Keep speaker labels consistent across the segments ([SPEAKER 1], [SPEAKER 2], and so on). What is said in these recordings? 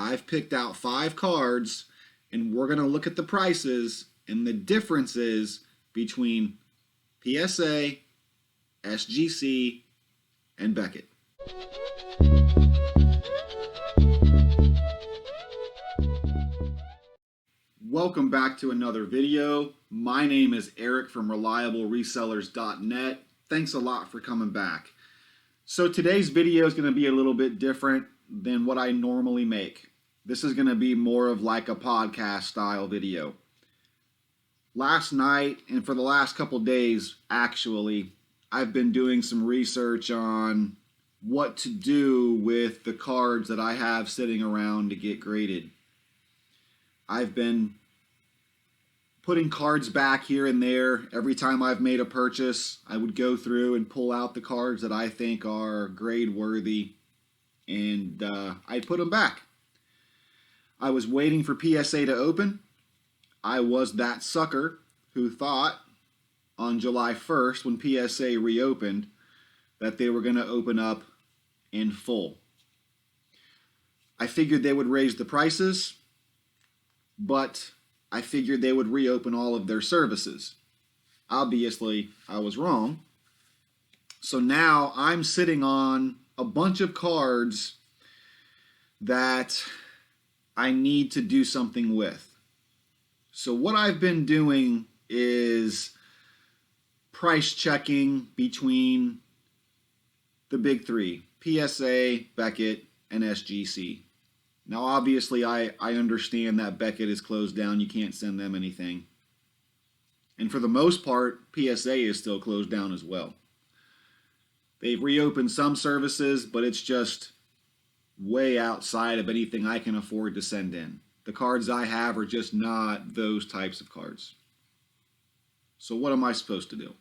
[SPEAKER 1] I've picked out 5 cards, and we're going to look at the prices and the differences between PSA, SGC, and Beckett. Welcome back to another video. My name is Eric from ReliableResellers.net. Thanks a lot for coming back. So today's video is going to be a little bit different than what I normally make. This is going to be more of like a podcast style video. Last night and for the last couple days, actually, I've been doing some research on what to do with the cards that I have sitting around to get graded. I've been putting cards back here and there. Every time I've made a purchase, I would go through and pull out the cards that I think are grade worthy, and I'd put them back. I was waiting for PSA to open. I was that sucker who thought on July 1st, when PSA reopened, that they were going to open up in full. I figured they would raise the prices, but I figured they would reopen all of their services. Obviously, I was wrong. So now I'm sitting on a bunch of cards that I need to do something with. So what I've been doing is price checking between the big three: PSA, Beckett, and SGC. Now, obviously, I understand that Beckett is closed down. You can't send them anything. And for the most part, PSA is still closed down as well. They've reopened some services, but it's just way outside of anything I can afford to send in. The cards I have are just not those types of cards. So what am I supposed to do?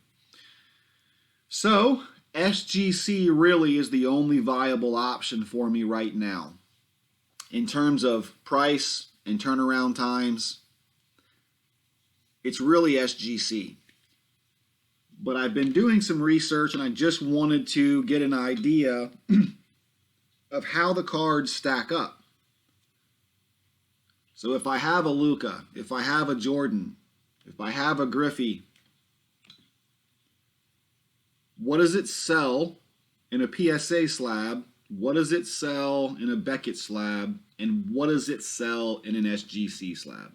[SPEAKER 1] So SGC really is the only viable option for me right now. In terms of price and turnaround times, it's really SGC. But I've been doing some research, and I just wanted to get an idea of how the cards stack up. So if I have a Luka, if I have a Jordan, if I have a Griffey, what does it sell in a PSA slab? What does it sell in a Beckett slab? And what does it sell in an SGC slab?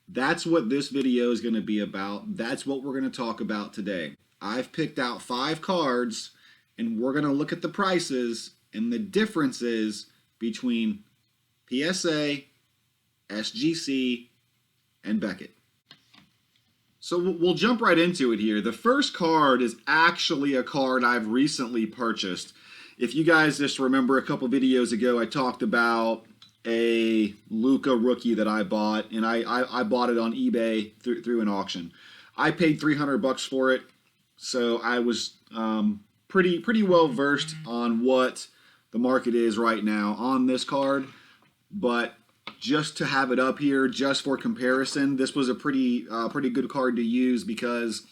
[SPEAKER 1] That's what this video is going to be about. That's what we're going to talk about today. I've picked out 5 cards, and we're going to look at the prices and the differences between PSA, SGC, and Beckett. So we'll jump right into it here. The first card is actually a card I've recently purchased. If you guys just remember a couple videos ago, I talked about a Luka rookie that I bought, and I bought it on eBay through an auction. I paid $300 for it, so I was pretty well versed on what the market is right now on this card. But just to have it up here, just for comparison, this was a pretty good card to use because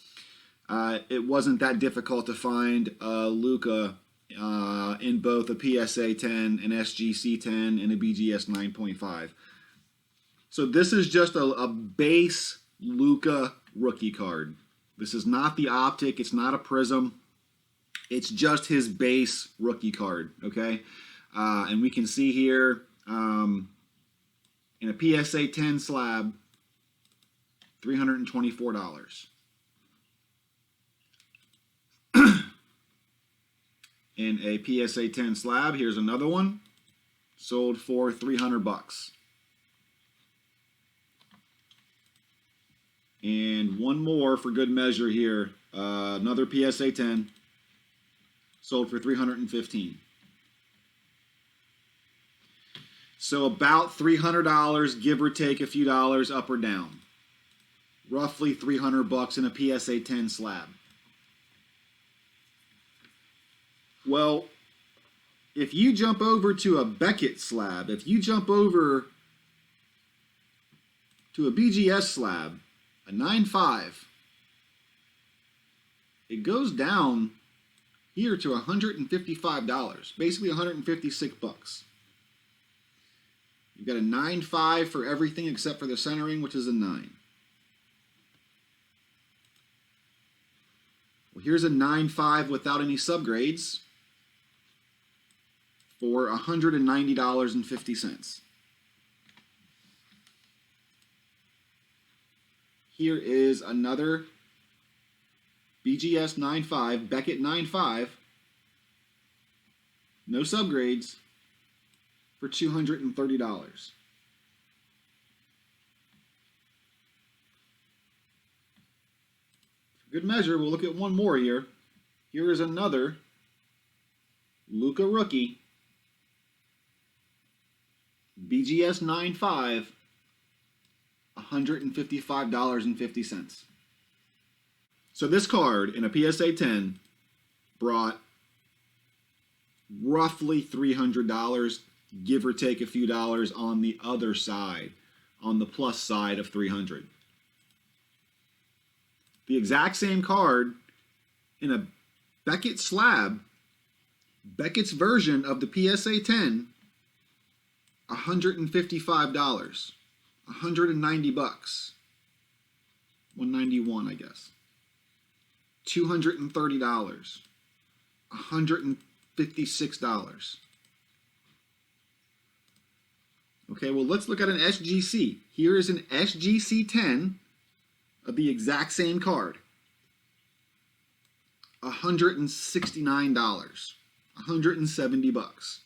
[SPEAKER 1] it wasn't that difficult to find Luka in both a PSA 10, an SGC 10, and a BGS 9.5. So this is just a base Luka rookie card. This is not the optic. It's not a prism. It's just his base rookie card, okay? And we can see here in a PSA 10 slab, $324. In a PSA 10 slab, here's another one, sold for $300. And one more for good measure here, another PSA 10, sold for $315. So about $300, give or take a few dollars up or down. Roughly $300 in a PSA 10 slab. Well, if you jump over to a Beckett slab, if you jump over to a BGS slab, a 9.5, it goes down here to $155, basically $156. We've got a 9.5 for everything except for the centering, which is a 9. Well, here's a 9.5 without any subgrades for $190.50. Here is another BGS 9.5, Beckett 9.5, no subgrades, for $230. For good measure, we'll look at one more here. Here is another Luka rookie, BGS 9.5, $155.50. So this card in a PSA 10 brought roughly $300, give or take a few dollars on the other side, on the plus side of $300. The exact same card in a Beckett slab, Beckett's version of the PSA 10, $155, $190, 191, I guess. $230, $156. Okay, well, let's look at an SGC. Here is an SGC 10 of the exact same card. $169, $170.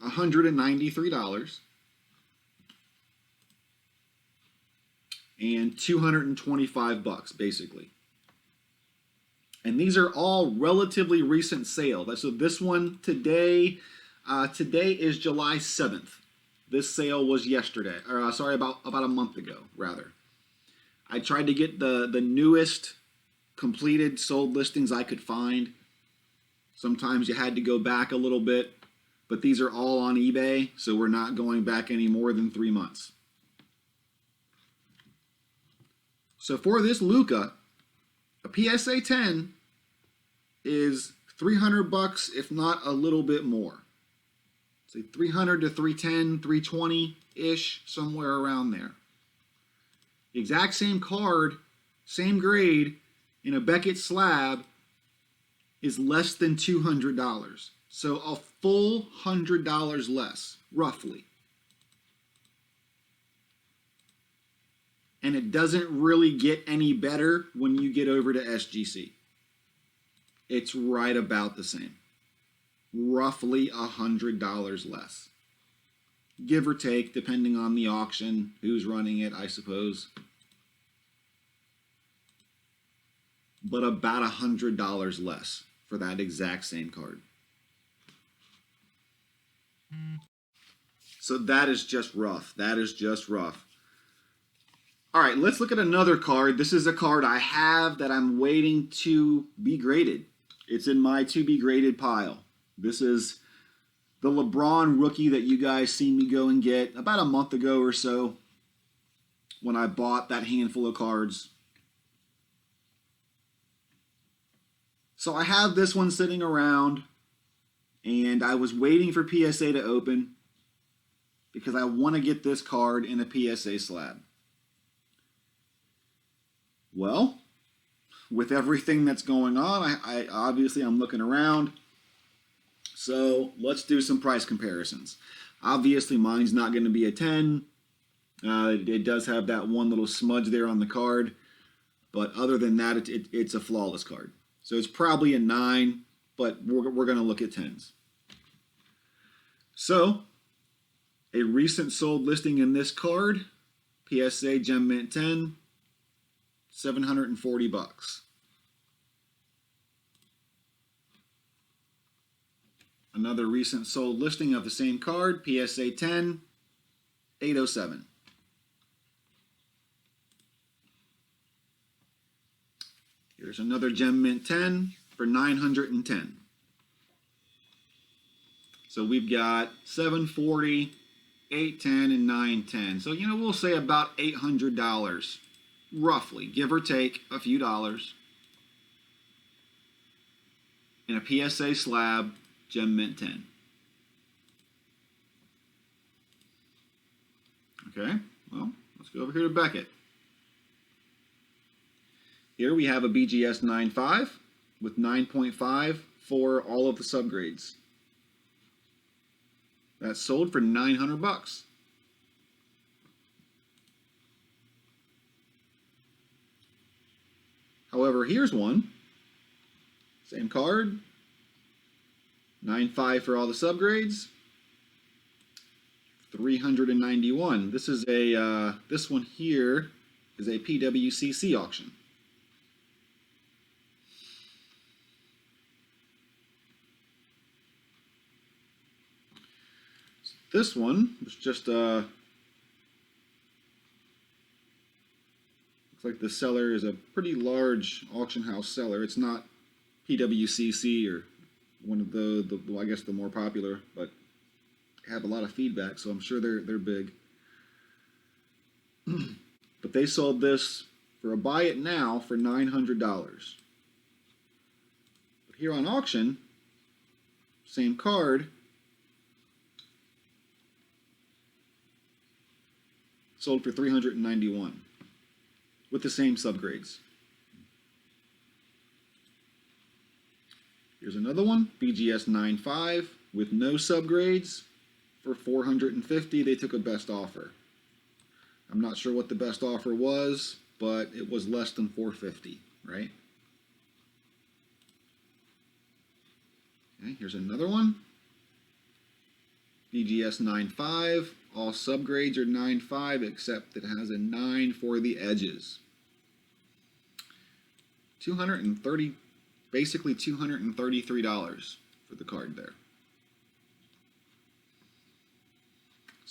[SPEAKER 1] $193 and $225 basically. And these are all relatively recent sales. So this one today, today is July 7th. This sale was yesterday, or sorry, about a month ago, rather. I tried to get the newest completed sold listings I could find. Sometimes you had to go back a little bit. But these are all on eBay, so we're not going back any more than 3 months. So for this Luka, a PSA 10 is $300, if not a little bit more. Say 300 to 310, 320-ish, somewhere around there. The exact same card, same grade, in a Beckett slab is less than $200. So a full $100 less, roughly. And it doesn't really get any better when you get over to SGC. It's right about the same. Roughly $100 less. Give or take, depending on the auction, who's running it, I suppose. But about $100 less for that exact same card. So that is just rough. That is just rough. All right, let's look at another card. This is a card I have that I'm waiting to be graded. It's in my to be graded pile. This is the LeBron rookie that you guys seen me go and get about a month ago or so when I bought that handful of cards. So I have this one sitting around. And I was waiting for PSA to open because I want to get this card in a PSA slab. Well, with everything that's going on, I obviously I'm looking around. So let's do some price comparisons. Obviously, mine's not going to be a 10. It does have that one little smudge there on the card. But other than that, it's a flawless card. So it's probably a 9. But we're going to look at 10s. So, a recent sold listing in this card, PSA Gem Mint 10, $740. Another recent sold listing of the same card, PSA 10, $807. Here's another Gem Mint 10 for $910. So we've got $740, $810, and $910. So, we'll say about $800, roughly, give or take a few dollars, in a PSA slab Gem Mint 10. Okay, well, let's go over here to Beckett. Here we have a BGS 9.5 with 9.5 for all of the subgrades. That's sold for $900. However, here's one. Same card. 9.5 for all the subgrades. 391. This is a this one here is a PWCC auction. This one was just looks like the seller is a pretty large auction house seller. It's not PWCC or one of the well, I guess the more popular, but have a lot of feedback, so I'm sure they're big. But they sold this for a buy it now for $900. But here on auction, same card, sold for $391 with the same subgrades. Here's another one, BGS 9.5 with no subgrades for $450. They took a best offer. I'm not sure what the best offer was, but it was less than $450, right? Okay, here's another one. BGS 9.5. All subgrades are 9.5 except it has a 9 for the edges. 230, basically $233 for the card there.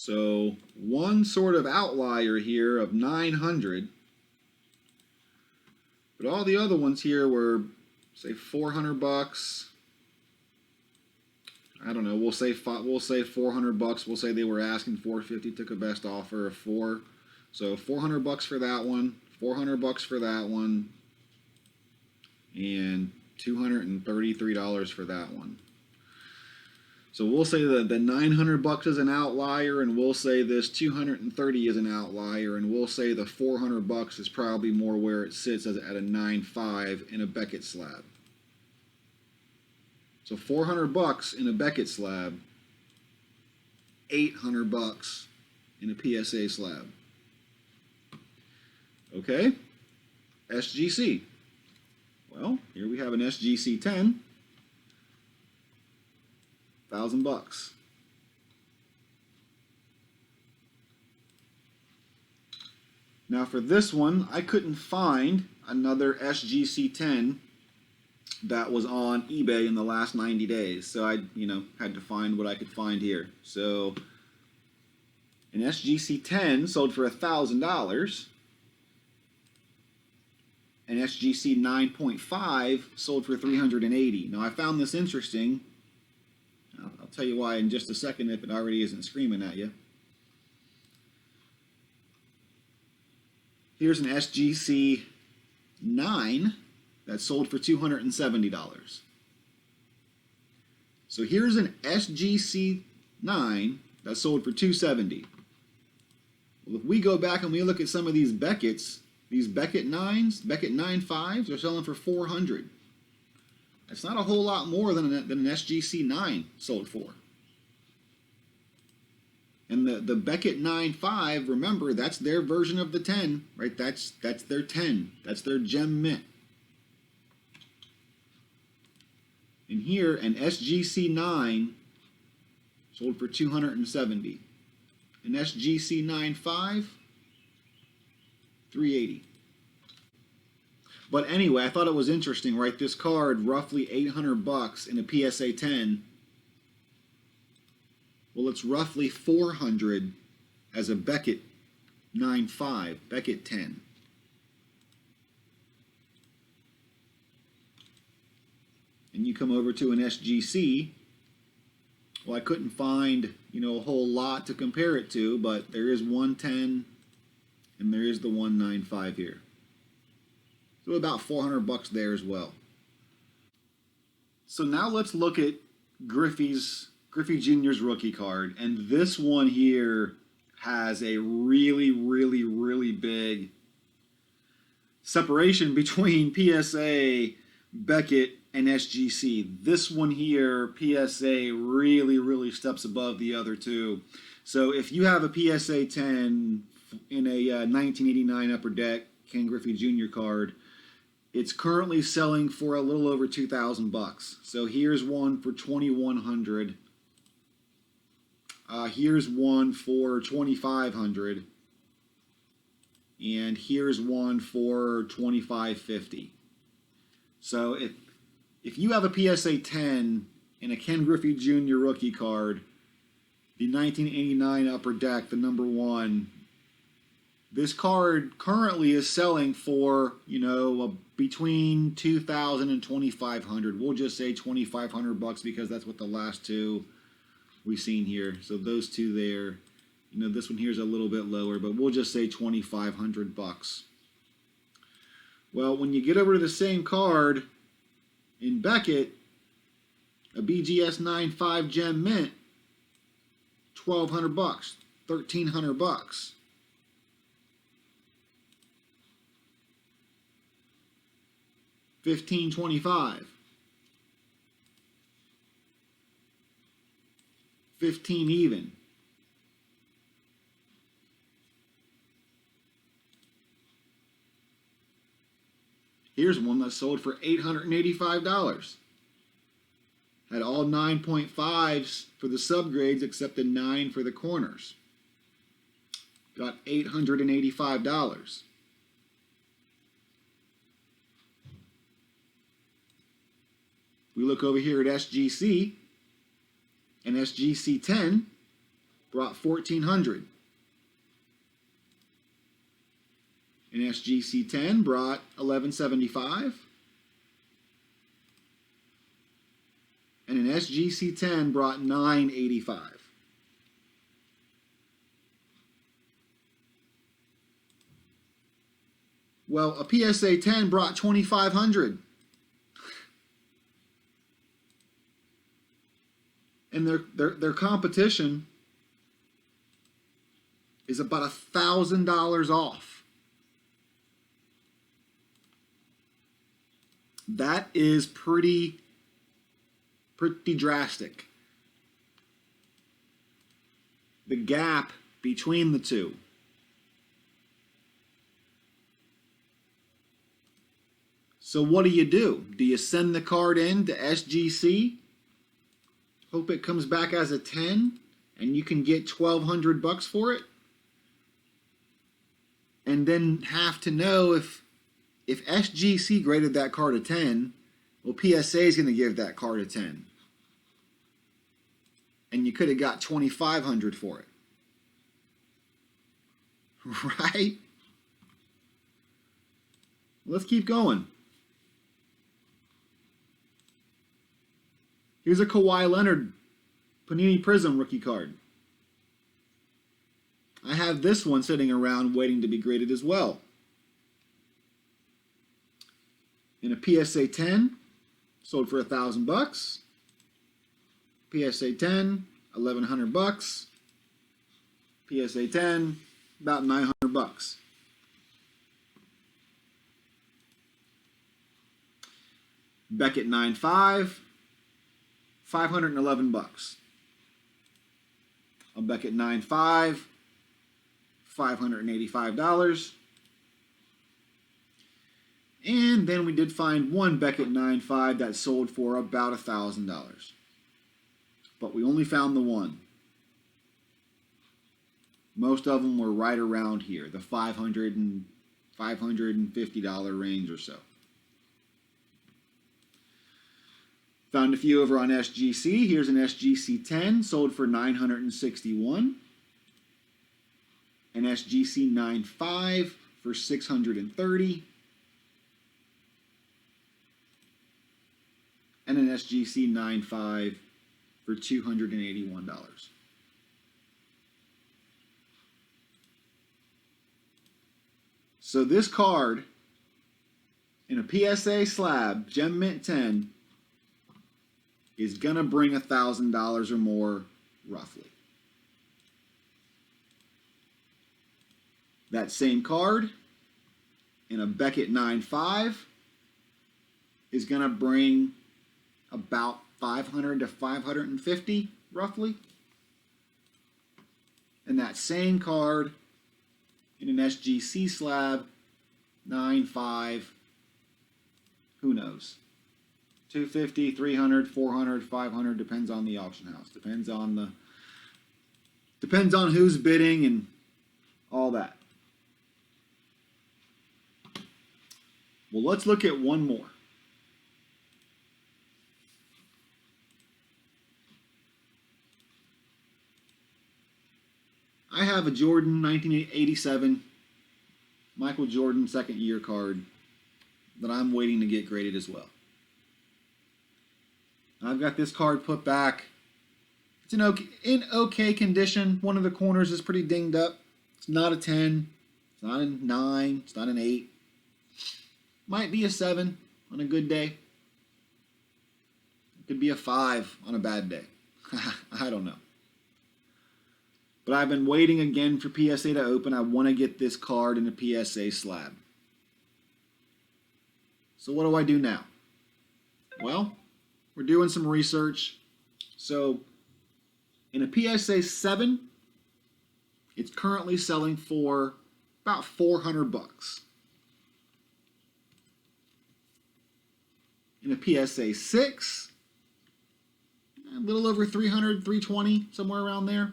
[SPEAKER 1] So one sort of outlier here of 900, but all the other ones here were, say, $400. I don't know. We'll say $400. We'll say they were asking $450. Took a best offer of $4. So $400 for that one. $400 for that one. And $233 for that one. So we'll say that the $900 is an outlier, and we'll say this $230 is an outlier, and we'll say the $400 is probably more where it sits as at a 9.5 in a Beckett slab. So $400 in a Beckett slab, $800 in a PSA slab. Okay, SGC. Well, here we have an SGC 10, $1,000. Now for this one, I couldn't find another SGC 10 that was on eBay in the last 90 days. So I, had to find what I could find here. So an SGC 10 sold for $1,000. An SGC 9.5 sold for $380. Now I found this interesting. I'll tell you why in just a second if it already isn't screaming at you. Here's an SGC 9 that sold for $270. So here's an SGC 9 that sold for $270. Well, if we go back and we look at some of these Becketts, these Beckett 9s, Beckett 9.5s are selling for $400. That's not a whole lot more than an SGC 9 sold for. And the Beckett 9.5, remember, that's their version of the 10, right? That's their 10. That's their gem mint. And here, an SGC 9 sold for $270. An SGC 9.5, $380. But anyway, I thought it was interesting, right? This card, roughly $800 in a PSA 10. Well, it's roughly $400 as a Beckett 9.5, Beckett 10. And you come over to an SGC. Well, I couldn't find, a whole lot to compare it to, but there is 110 and there is the 195 here. So about $400 there as well. So now let's look at Griffey Jr.'s rookie card, and this one here has a really big separation between PSA, Beckett, and SGC. This one here, PSA, really steps above the other two. So if you have a PSA 10 in a 1989 Upper Deck Ken Griffey Jr. card, it's currently selling for a little over $2,000. So here's one for $2,100. Here's one for $2,500. And here's one for $2,550. So if you have a PSA 10 in a Ken Griffey Jr. rookie card, the 1989 Upper Deck, the number 1, this card currently is selling for, between $2,000 and $2,500. We'll just say $2,500 because that's what the last two we've seen here. So those two there. This one here is a little bit lower, but we'll just say $2,500. Well, when you get over to the same card in Beckett, a BGS 9.5 Gem Mint, $1,200, $1,300. $1,525. $15 even. Here's one that sold for $885. Had all 9.5s for the subgrades except the 9 for the corners. Got $885. We look over here at SGC, and SGC 10 brought $1,400. An SGC 10 brought $1,175. And an SGC 10 brought $985. Well, a PSA 10 brought $2,500. And their competition is about $1,000 off. That is pretty drastic. The gap between the two. So what do? Do you send the card in to SGC? Hope it comes back as a 10 and you can get $1,200 for it? And then have to know if SGC graded that card a 10, well, PSA is going to give that card a 10. And you could have got $2,500 for it. Right? Let's keep going. Here's a Kawhi Leonard Panini Prism rookie card. I have this one sitting around waiting to be graded as well. In a PSA 10, sold for $1,000. PSA 10, $1,100. PSA 10, about $900. Beckett 9.5, $511. A Beckett 9.5, $585. And then we did find one Beckett 9.5 that sold for about $1,000. But we only found the one. Most of them were right around here, the $500 and $550 range or so. Found a few over on SGC. Here's an SGC 10, sold for $961. An SGC 9.5 for $630. And an SGC 9.5 for $281. So this card in a PSA slab, Gem Mint 10, is going to bring $1,000 or more, roughly. That same card in a Beckett 9.5 is going to bring about 500 to 550 roughly. And that same card in an SGC slab 9.5, who knows? 250, 300, 400, 500, depends on the auction house. Depends on who's bidding and all that. Well, let's look at one more. I have a Jordan 1987 Michael Jordan second year card that I'm waiting to get graded as well. I've got this card put back. It's in okay condition. One of the corners is pretty dinged up. It's not a 10. It's not a 9. It's not an 8. Might be a 7 on a good day. It could be a 5 on a bad day. I don't know. But I've been waiting again for PSA to open. I want to get this card in a PSA slab. So what do I do now? Well, we're doing some research. So in a PSA 7, it's currently selling for about $400. In a PSA 6, a little over 300, 320, somewhere around there.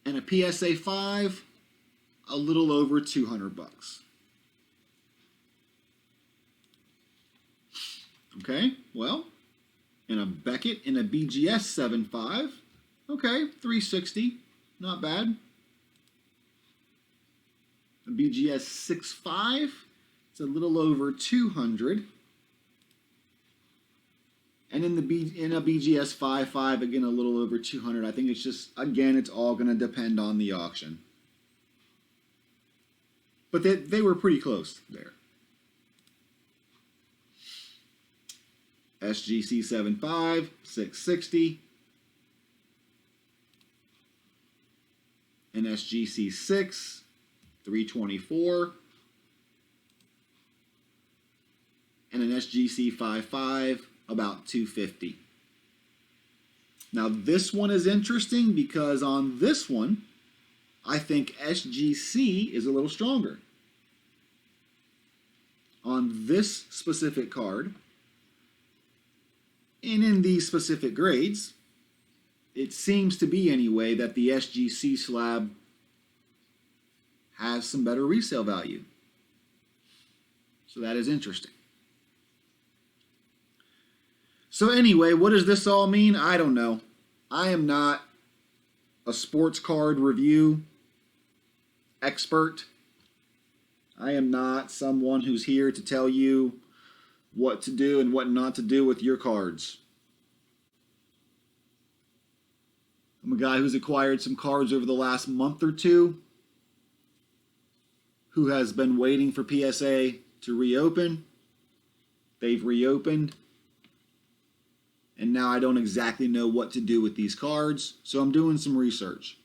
[SPEAKER 1] And a PSA 5, a little over $200. Okay, well, in a Beckett in a BGS 7.5, okay, 360, not bad. A BGS 6.5, it's a little over 200. And in a BGS 5.5, again, a little over 200. I think it's just, again, it's all going to depend on the auction. But they were pretty close there. SGC 7.5, 660. An SGC 6, 324. And an SGC 5.5, about 250. Now this one is interesting because on this one, I think SGC is a little stronger. On this specific card, and in these specific grades, it seems to be anyway that the SGC slab has some better resale value. So that is interesting. So anyway, what does this all mean? I don't know. I am not a sports card review expert. I am not someone who's here to tell you what to do and what not to do with your cards. I'm a guy who's acquired some cards over the last month or two, who has been waiting for PSA to reopen. They've reopened. And now I don't exactly know what to do with these cards, so I'm doing some research.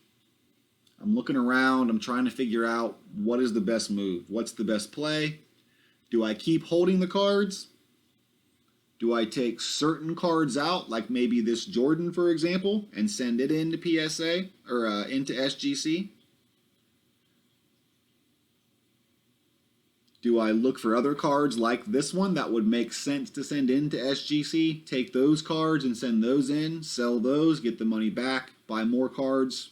[SPEAKER 1] I'm looking around, I'm trying to figure out what is the best move, what's the best play. Do I keep holding the cards? Do I take certain cards out, like maybe this Jordan, for example, and send it into PSA or into SGC? Do I look for other cards like this one that would make sense to send into SGC? Take those cards and send those in, sell those, get the money back, buy more cards,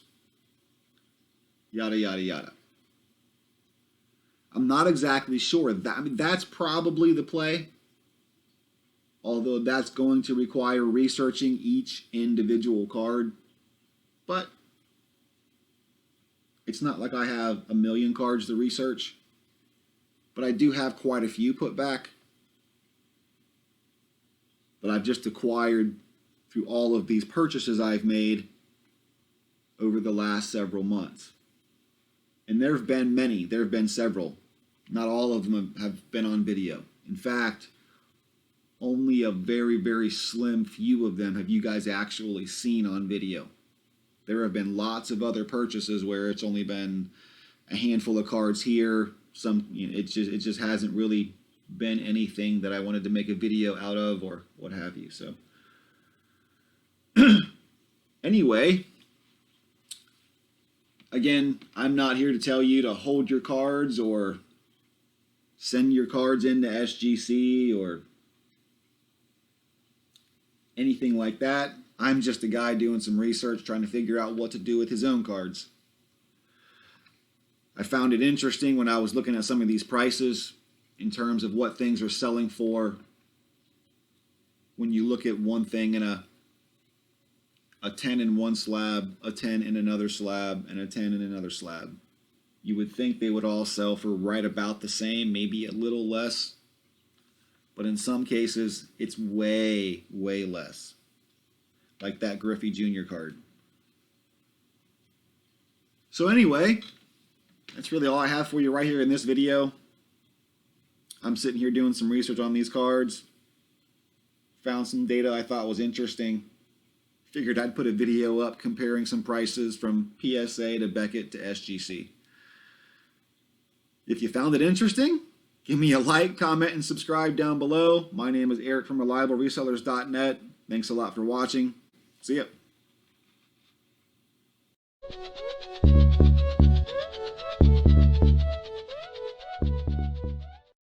[SPEAKER 1] yada, yada, yada. I'm not exactly sure. That's probably the play, although that's going to require researching each individual card. But it's not like I have a million cards to research. But I do have quite a few put back that I've just acquired through all of these purchases I've made over the last several months. And there have been many. There have been several. Not all of them have been on video. In fact, only a very, very slim few of them have you guys actually seen on video. There have been lots of other purchases where it's only been a handful of cards here. It just hasn't really been anything that I wanted to make a video out of or what have you. So anyway, again, I'm not here to tell you to hold your cards or send your cards into SGC or anything like that. I'm just a guy doing some research, trying to figure out what to do with his own cards. I found it interesting when I was looking at some of these prices in terms of what things are selling for when you look at one thing in a 10 in one slab, a 10 in another slab, and a 10 in another slab. You would think they would all sell for right about the same, maybe a little less. But in some cases, it's way, way less. Like that Griffey Jr. card. So anyway, that's really all I have for you right here in this video. I'm sitting here doing some research on these cards. Found some data I thought was interesting. Figured I'd put a video up comparing some prices from PSA to Beckett to SGC. If you found it interesting, give me a like, comment, and subscribe down below. My name is Eric from ReliableResellers.net. Thanks a lot for watching. See ya.